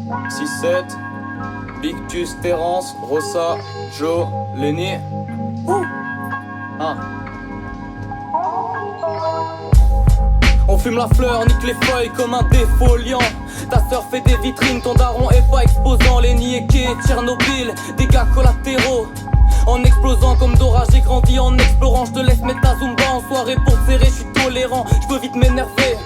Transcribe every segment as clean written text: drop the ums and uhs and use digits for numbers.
6-7, Pictus, Terence, Rossa, Joe, Lenny. Ah. On fume la fleur, nique les feuilles comme un défoliant. Ta sœur fait des vitrines, ton daron est pas exposant. Lenny et Kay, Tchernobyl, dégâts collatéraux. En explosant comme Dora, j'ai grandi en explorant. Je te laisse mettre ta Zumba en soirée pour te serrer, je suis tolérant. Je peux vite m'énerver,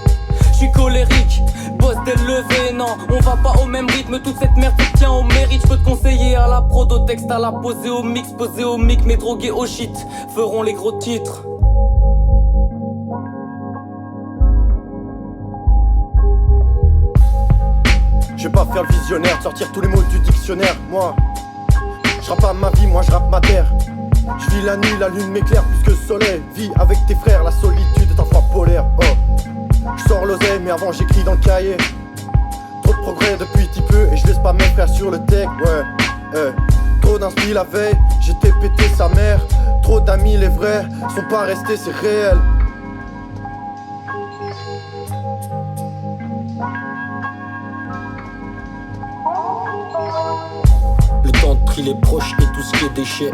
je suis colérique. Boss dès le lever, non, on va pas au même rythme. Toute cette merde te tient au mérite. Je peux te conseiller à la prod, au texte, à la posée au mix, posé au mic. Mais drogués au shit feront les gros titres. Je vais pas faire le visionnaire, sortir tous les mots du dictionnaire. Moi, je rappe pas ma vie, moi je rappe ma terre. Je vis la nuit, la lune m'éclaire plus que le soleil. Vis avec tes frères, la solitude est un froid polaire. Oh, je sors l'oseille, mais avant j'écris dans le cahier. Trop de progrès depuis petit peu et je laisse pas mes frères sur le tech. Ouais, trop d'inspi la veille, j'étais pété sa mère. Trop d'amis, les vrais, sont pas restés, c'est réel. Le temps de trier les proches et tout ce qui est déchets.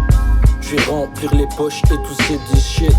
Je vais remplir les poches et tous ces déchets.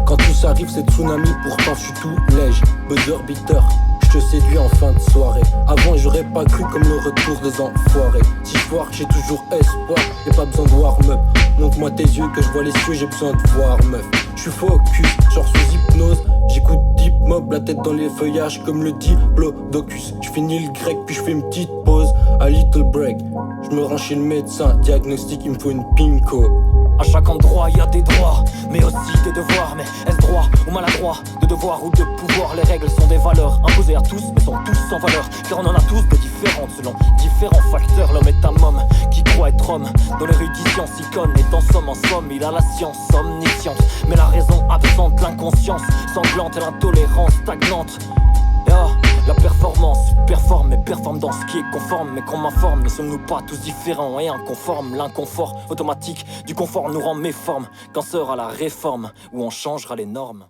Quand tout ça arrive c'est tsunami, pourtant je suis tout léger. Buzzer beater, je te séduis en fin de soirée. Avant j'aurais pas cru comme le retour des enfoirés. Si je foire j'ai toujours espoir, y'a pas besoin de warm up. Montre-moi tes yeux que je vois les cieux, j'ai besoin de voir meuf. Je suis focus, genre sous hypnose. J'écoute Deep Mob, la tête dans les feuillages comme le diplodocus. Je finis le grec puis je fais une petite pause, a little break. Je me rends chez le médecin, diagnostic il me faut une pinko. À chaque endroit y a des droits, mais aussi des devoirs. Mais est-ce droit ou maladroit, de devoir ou de pouvoir? Les règles sont des valeurs imposées à tous, mais sont tous sans valeur. Car on en a tous de différentes selon différents facteurs. L'homme est un homme qui croit être homme, dont l'érudition s'y conne. Et en somme, il a la science omnisciente. Mais la raison absente, l'inconscience sanglante et l'intolérance stagnante. La performance performe et performe dans ce qui est conforme. Mais qu'on m'informe, ne sommes-nous pas tous différents et inconformes? L'inconfort automatique du confort nous rend méformes. Quand sera la réforme où on changera les normes?